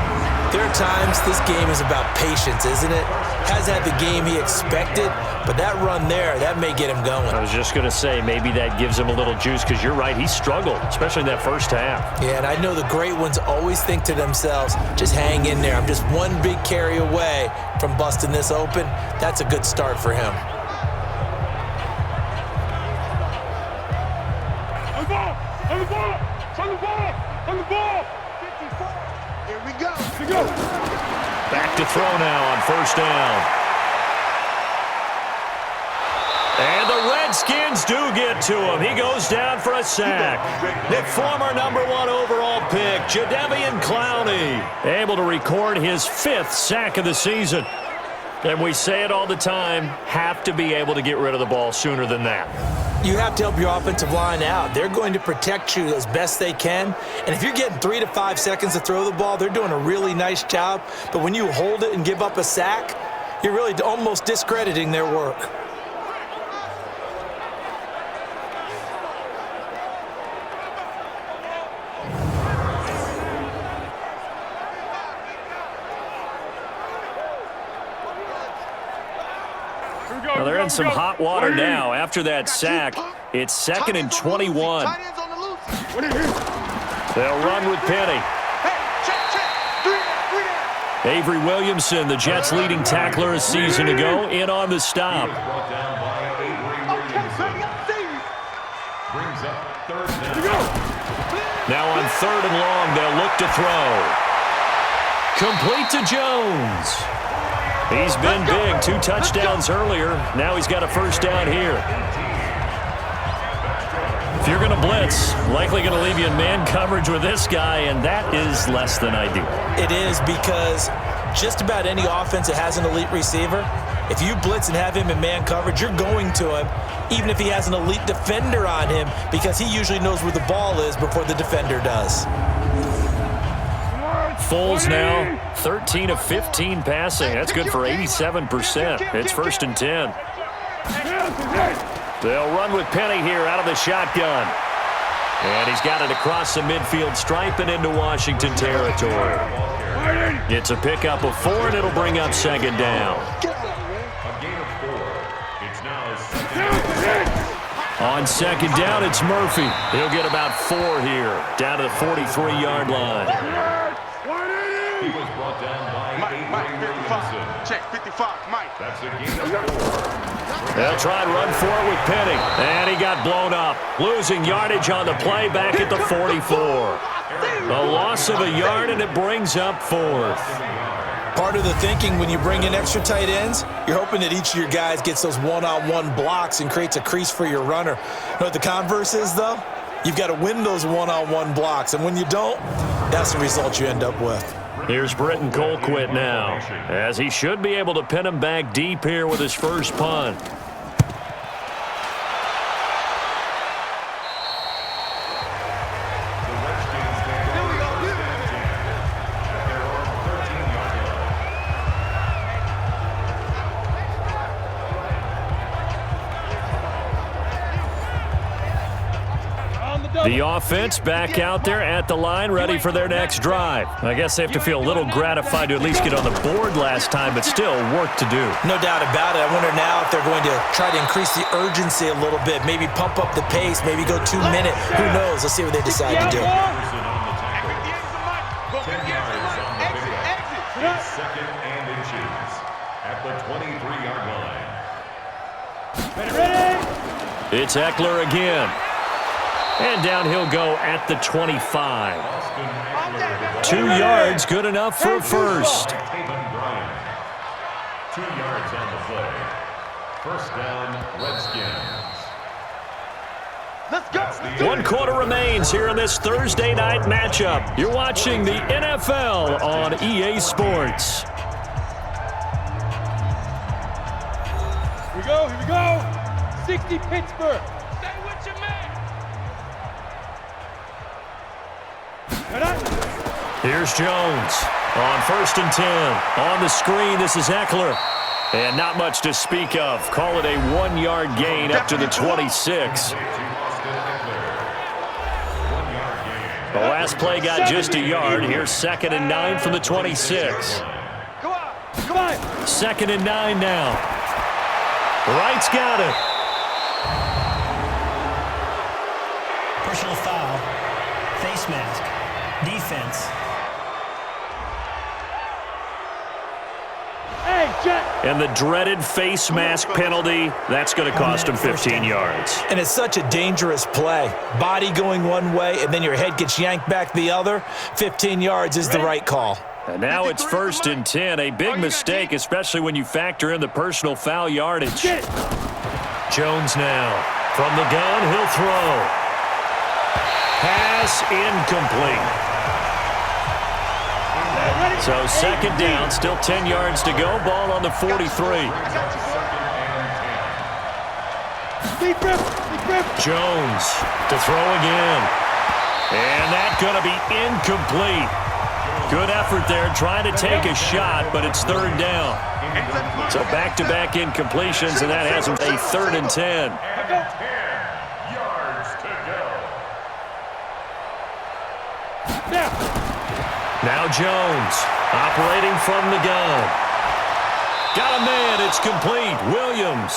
there are times this game is about patience, isn't it? Hasn't had the game he expected, but that run there, that may get him going. I was just going to say, maybe that gives him a little juice, because you're right, he struggled, especially in that first half. Yeah, and I know the great ones always think to themselves, just hang in there. I'm just one big carry away from busting this open. That's a good start for him. On the ball! On the ball! On the ball! On the ball! 54. Here we go. Here we go. Back to throw now on first down. And the Redskins do get to him. He goes down for a sack. The former #1 overall pick, Jadeveon Clowney, able to record his 5th sack of the season. And we say it all the time, have to be able to get rid of the ball sooner than that. You have to help your offensive line out. They're going to protect you as best they can. And if you're getting 3 to 5 seconds to throw the ball, they're doing a really nice job. But when you hold it and give up a sack, you're really almost discrediting their work. Well, they're in some hot water now. After that sack, it's 2nd and 21. They'll run with Penny. Avery Williamson, the Jets' leading tackler a season ago, in on the stop. Now on 3rd and long, they'll look to throw. Complete to Jones. He's been big, 2 touchdowns earlier. Now he's got a first down here. If you're going to blitz, likely going to leave you in man coverage with this guy, and that is less than ideal. It is, because just about any offense that has an elite receiver, if you blitz and have him in man coverage, you're going to him, even if he has an elite defender on him, because he usually knows where the ball is before the defender does. Foles now 13 of 15 passing. That's good for 87%. It's 1st and 10. They'll run with Penny here out of the shotgun. And he's got it across the midfield stripe and into Washington territory. It's a pickup of 4, and it'll bring up 2nd down. On 2nd down, it's Murphy. He'll get about 4 here, down to the 43-yard line. He was brought down by Mike, 55. Check, 55, Mike. That's a gain of 4. They'll try and run for it with Penny. And he got blown up, losing yardage on the play back at the 44. A loss of a yard, and it brings up 4th. Part of the thinking when you bring in extra tight ends, you're hoping that each of your guys gets those one-on-one blocks and creates a crease for your runner. You know what the converse is, though? You've got to win those one-on-one blocks, and when you don't, that's the result you end up with. Here's Britton Colquitt now, as he should be able to pin him back deep here with his first punt. The offense back out there at the line, ready for their next drive. I guess they have to feel a little gratified to at least get on the board last time, but still work to do. No doubt about it. I wonder now if they're going to try to increase the urgency a little bit, maybe pump up the pace, maybe go 2 minute. Who knows? Let's see what they decide to do. 10 yards on the pickup. It's 2nd and inches at the 23-yard line. It's Eckler again. And down he'll go at the 25. 2 yards, good enough for a first. 2 yards on the play. First down, Redskins. Let's go. 1 quarter remains here in this Thursday night matchup. You're watching the NFL on EA Sports. Here we go, here we go. 60 Pittsburgh. Stay with your man. Here's Jones on 1st and 10. On the screen, this is Eckler. And not much to speak of. Call it a 1-yard gain up to the 26. The last play got just a yard. Here's 2nd and 9 from the 26. Come on. 2nd and 9 now. Wright's got it. Personal foul. Face mask. Defense. And the dreaded face mask penalty, that's going to cost him 15 yards. And it's such a dangerous play. Body going one way, and then your head gets yanked back the other. 15 yards is the right call. And now it's 1st and 10. A big mistake, especially when you factor in the personal foul yardage. Jones now. From the gun, he'll throw. Pass incomplete. So 2nd down, still 10 yards to go. Ball on the 43. Jones to throw again. And that's going to be incomplete. Good effort there, trying to take a shot, but it's 3rd down. So back-to-back incompletions, and that has him a 3rd and 10. 10 yards to go. Now Jones, operating from the gun. Got a man, it's complete. Williams.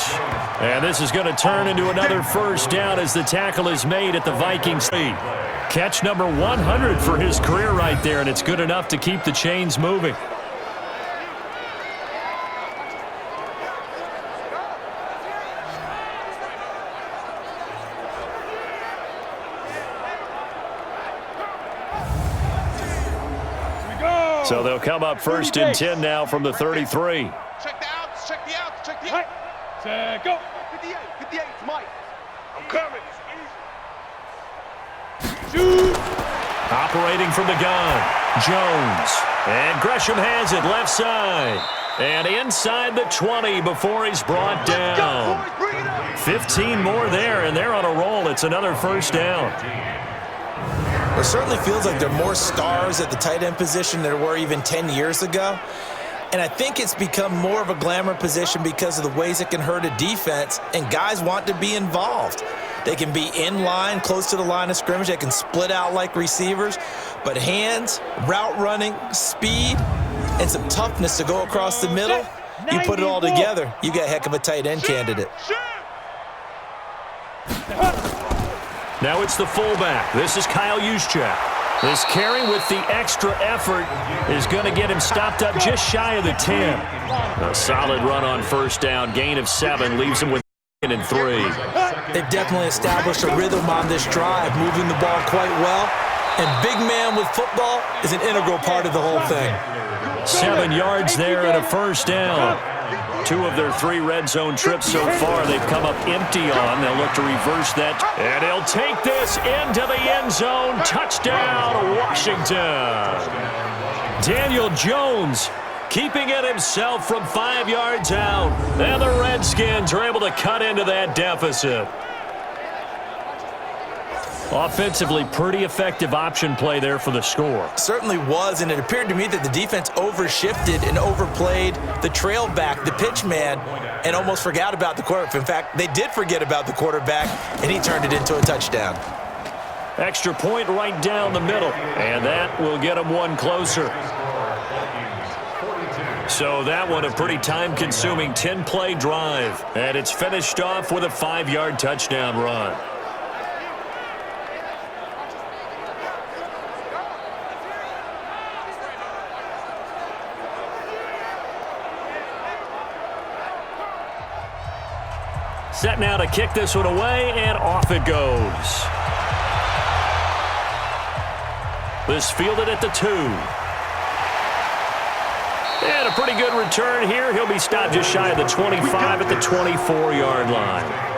And this is going to turn into another 1st down as the tackle is made at the Vikings. Catch number 100 for his career right there, and it's good enough to keep the chains moving. So they'll come up 1st and 10 now from the 33. Check the outs, check the outs, check the outs. Go. 58, Mike. I'm coming. Shoot. Operating from the gun, Jones. And Gresham has it left side. And inside the 20 before he's brought down. 15 more there, and they're on a roll. It's another 1st down. It certainly feels like there are more stars at the tight end position than there were even 10 years ago. And I think it's become more of a glamour position because of the ways it can hurt a defense, and guys want to be involved. They can be in line, close to the line of scrimmage. They can split out like receivers. But hands, route running, speed, and some toughness to go across the middle, you put it all together, you got a heck of a tight end candidate. Now it's the fullback. This is Kyle Juszczyk. This carry with the extra effort is going to get him stopped up just shy of the 10. A solid run on 1st down. Gain of 7 leaves him with 2nd and 3. They've definitely established a rhythm on this drive, moving the ball quite well. And big man with football is an integral part of the whole thing. 7 yards there and a 1st down. 2 of their 3 red zone trips so far they've come up empty on. They'll look to reverse that. And he'll take this into the end zone. Touchdown, Washington. Daniel Jones keeping it himself from 5 yards out. And the Redskins are able to cut into that deficit. Offensively, pretty effective option play there for the score. Certainly was, and it appeared to me that the defense overshifted and overplayed the trail back, the pitch man, and almost forgot about the quarterback. In fact, they did forget about the quarterback, and he turned it into a touchdown. Extra point right down the middle, and that will get him one closer. So that one a pretty time-consuming 10-play drive, and it's finished off with a 5-yard touchdown run. Set now to kick this one away, and off it goes. This fielded at the 2. And a pretty good return here. He'll be stopped just shy of the 25 at the 24-yard line.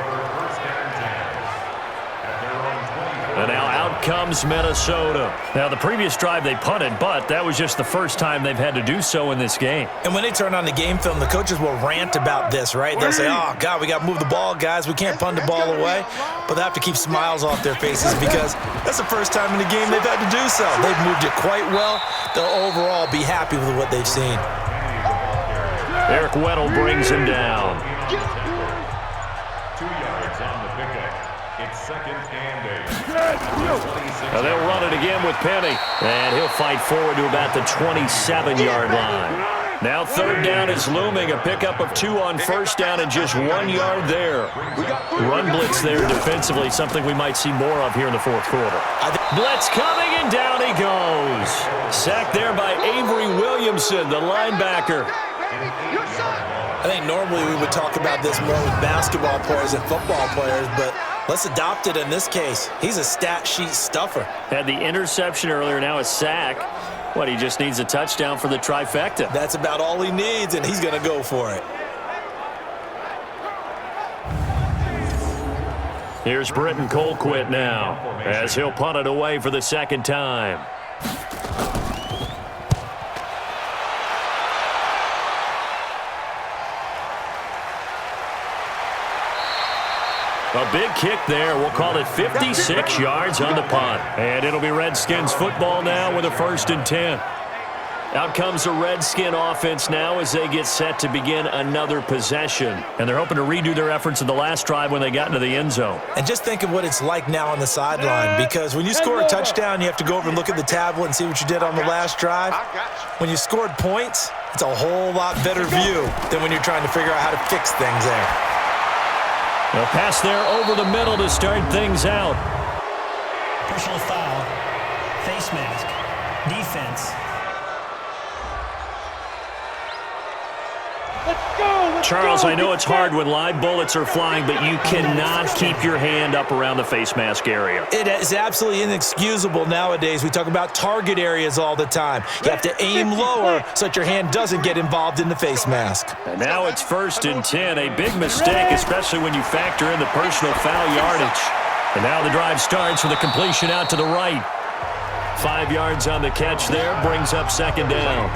And now out comes Minnesota. Now, the previous drive they punted, but that was just the first time they've had to do so in this game. And when they turn on the game film, the coaches will rant about this, right? They'll say, oh, God, we got to move the ball, guys. We can't punt the ball away. But they have to keep smiles off their faces because that's the first time in the game they've had to do so. They've moved it quite well. They'll overall be happy with what they've seen. Eric Weddle brings him down. 2 yards on the pickup. It's 2nd and 8. Now they'll run it again with Penny. And he'll fight forward to about the 27-yard line. Now 3rd down is looming. A pickup of 2 on 1st down and just 1 yard there. Run blitz there defensively, something we might see more of here in the 4th quarter. Blitz coming, and down he goes. Sacked there by Avery Williamson, the linebacker. I think normally we would talk about this more with basketball players and football players, but let's adopt it in this case. He's a stat sheet stuffer. Had the interception earlier, now a sack. What, he just needs a touchdown for the trifecta. That's about all he needs, and he's going to go for it. Here's Britton Colquitt now, as he'll punt it away for the 2nd time. A big kick there. We'll call it 56 yards on the punt. And it'll be Redskins football now with a 1st and 10. Out comes the Redskin offense now as they get set to begin another possession. And they're hoping to redo their efforts in the last drive when they got into the end zone. And just think of what it's like now on the sideline, because when you score a touchdown, you have to go over and look at the tablet and see what you did on the last drive. When you scored points, it's a whole lot better view than when you're trying to figure out how to fix things there. A pass there over the middle to start things out. Personal foul. Face mask. Defense. Charles, I know it's hard when live bullets are flying, but you cannot keep your hand up around the face mask area. It is absolutely inexcusable nowadays. We talk about target areas all the time. You have to aim lower so that your hand doesn't get involved in the face mask. And now it's 1st and 10. A big mistake, especially when you factor in the personal foul yardage. And now the drive starts with a completion out to the right. 5 yards on the catch there, brings up 2nd down.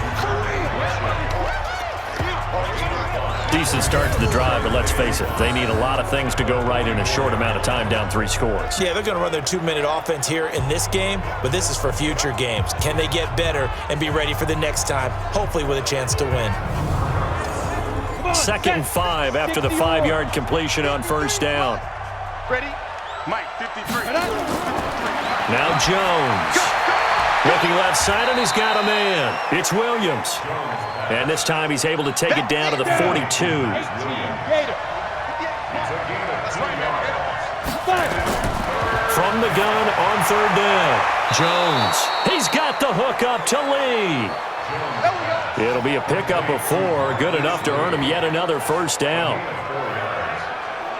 Decent start to the drive, but let's face it, they need a lot of things to go right in a short amount of time, down 3 scores. Yeah, they're going to run their 2-minute offense here in this game, but this is for future games. Can they get better and be ready for the next time, hopefully with a chance to win? 2nd and 5 after the 5-yard completion on 1st down. Ready? Mike, 53. Now Jones. Looking left side, and he's got a man. It's Williams. And this time he's able to take it down to the 42. From the gun on 3rd down. Jones. He's got the hook up to Lee. It'll be a pickup of 4. Good enough to earn him yet another 1st down.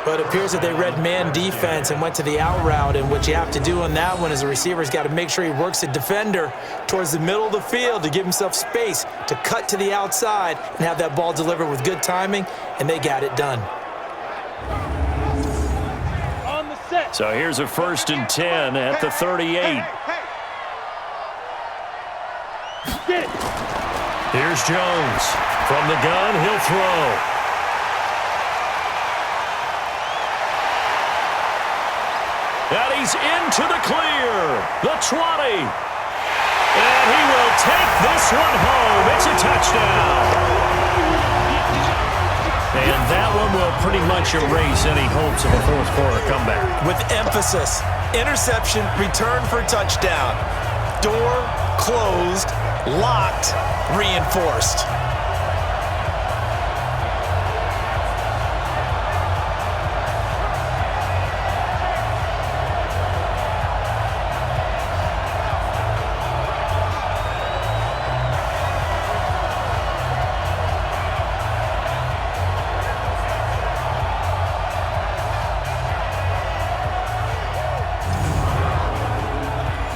But it appears that they read man defense and went to the out route, and what you have to do on that one is the receiver's got to make sure he works the defender towards the middle of the field to give himself space to cut to the outside and have that ball delivered with good timing, and they got it done. So here's a 1st and 10 at the 38. Here's Jones. From the gun, he'll throw. And he's into the clear. The 20. And he will take this one home. It's a touchdown. And that one will pretty much erase any hopes of a 4th quarter comeback. With emphasis, interception, return for touchdown. Door closed, locked, reinforced.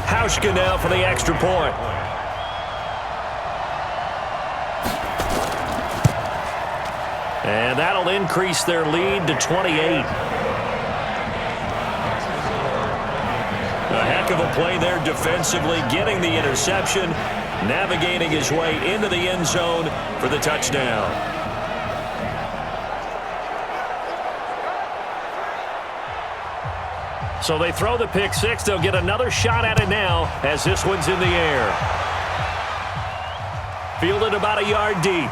Hauschka now for the extra point. And that'll increase their lead to 28. A heck of a play there defensively, getting the interception, navigating his way into the end zone for the touchdown. So they throw the pick 6. They'll get another shot at it now as this one's in the air. Fielded about a yard deep.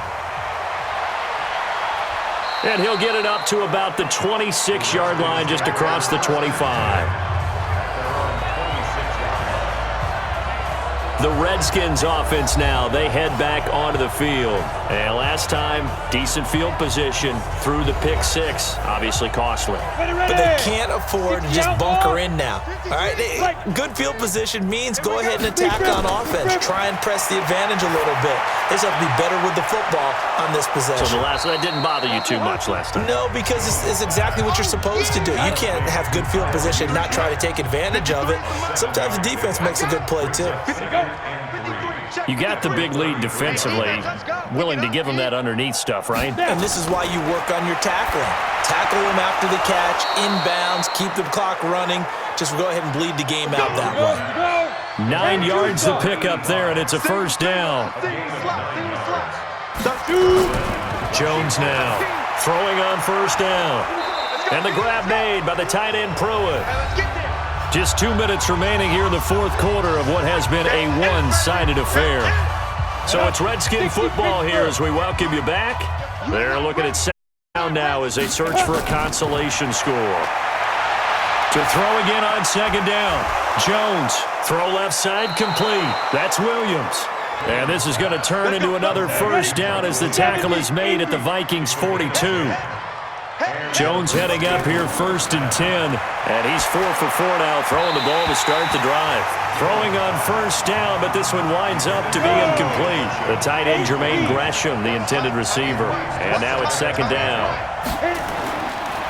And he'll get it up to about the 26-yard line, just across the 25. The Redskins offense now, they head back onto the field. And last time, decent field position through the pick six. Obviously costly. But they can't afford to just bunker in now. All right, good field position means go ahead and attack on offense. Try and press the advantage a little bit. They just have to be better with the football on this possession. So that didn't bother you too much last time? No, because it's exactly what you're supposed to do. You can't have good field position, not try to take advantage of it. Sometimes the defense makes a good play too. You got the big lead defensively, willing to give them that underneath stuff, right? And this is why you work on your tackling. Tackle them after the catch, inbounds, keep the clock running. Just go ahead and bleed the game out that way. 9 yards to pick up there, and it's a first down. Jones now throwing on first down. And the grab made by the tight end Pruitt. Just 2 minutes remaining here in the fourth quarter of what has been a one-sided affair. So it's Redskin football here as we welcome you back. They're looking at second down now as they search for a consolation score. To throw again on second down. Jones, throw left side, complete. That's Williams. And this is going to turn into another first down as the tackle is made at the Vikings 42. Jones heading up here 1st and 10, and he's 4 for 4 now, throwing the ball to start the drive. Throwing on first down, but this one winds up to be incomplete. The tight end, Jermaine Gresham, the intended receiver. And now it's second down.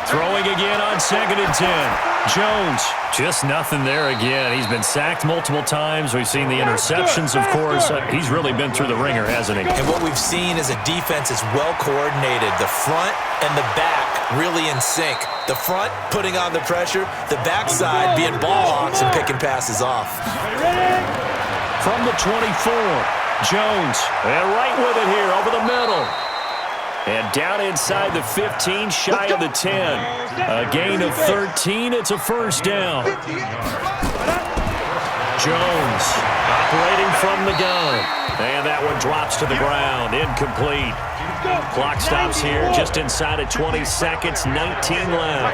Throwing again on 2nd and 10. Jones, just nothing there again. He's been sacked multiple times. We've seen the interceptions, of course. He's really been through the ringer, hasn't he? And what we've seen is a defense that's well coordinated. The front and the back really in sync. The front putting on the pressure, the backside being ball hawks and picking passes off. From the 24, Jones, and right with it here over the middle. And down inside the 15, shy of the 10. A gain of 13. It's a first down. Jones operating from the gun. And that one drops to the ground. Incomplete. Clock stops here just inside of 20 seconds. 19 left.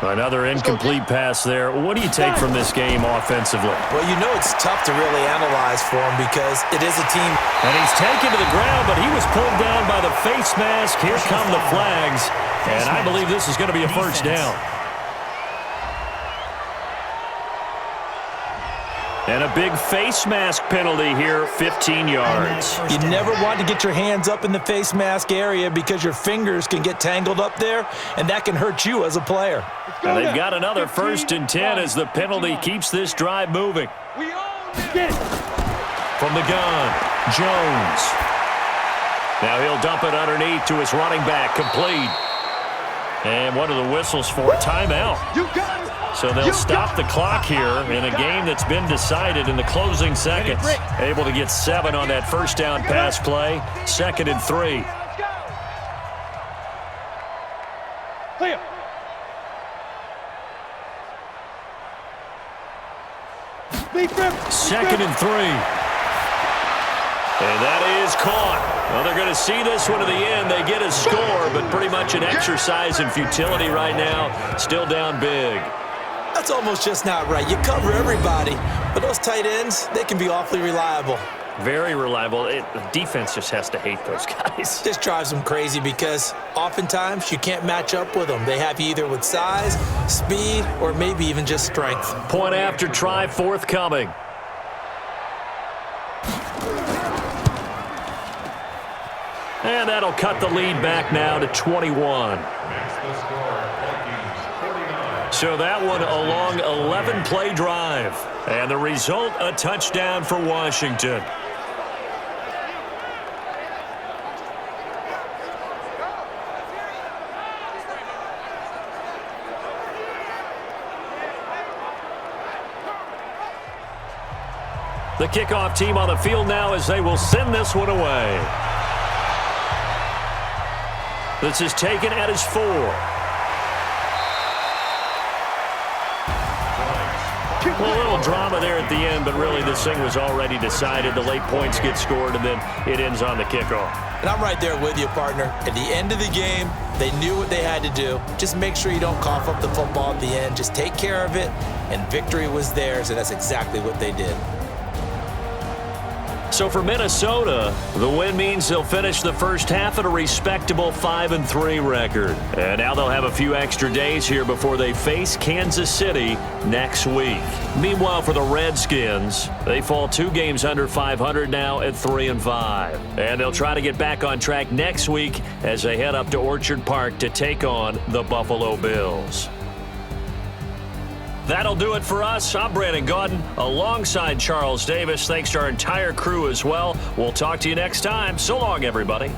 Another incomplete pass there. What do you take from this game offensively? Well, you know it's tough to really analyze for him because it is a team. And he's taken to the ground, but he was pulled down by the face mask. Here come the flags. And I believe this is going to be a first down. And a big face mask penalty here, 15 yards. You never want to get your hands up in the face mask area because your fingers can get tangled up there, and that can hurt you as a player. And they've got another 1st and 10 as the penalty keeps this drive moving. From the gun, Jones. Now he'll dump it underneath to his running back, complete. And what are the whistles for? Timeout. So they'll stop the clock here in a game that's been decided in the closing seconds. Able to get 7 on that first down pass play. 2nd and 3. Clear. Second and 3. And that is caught. Well, they're going to see this one to the end. They get a score, but pretty much an exercise in futility right now. Still down big. That's almost just not right. You cover everybody, but those tight ends, they can be awfully reliable. Very reliable. The defense just has to hate those guys. This drives them crazy because oftentimes you can't match up with them. They have you either with size, speed, or maybe even just strength. Point after try forthcoming. And that'll cut the lead back now to 21. So that one a long 11-play drive. And the result, a touchdown for Washington. The kickoff team on the field now as they will send this one away. This is taken at his 4. Well, a little drama there at the end, but really this thing was already decided. The late points get scored, and then it ends on the kickoff. And I'm right there with you, partner. At the end of the game, they knew what they had to do. Just make sure you don't cough up the football at the end. Just take care of it, and victory was theirs, and that's exactly what they did. So for Minnesota, the win means they'll finish the first half at a respectable 5-3 record. And now they'll have a few extra days here before they face Kansas City next week. Meanwhile, for the Redskins, they fall 2 games under 500 now at 3-5. And they'll try to get back on track next week as they head up to Orchard Park to take on the Buffalo Bills. That'll do it for us. I'm Brandon Gaudin alongside Charles Davis. Thanks to our entire crew as well. We'll talk to you next time. So long, everybody.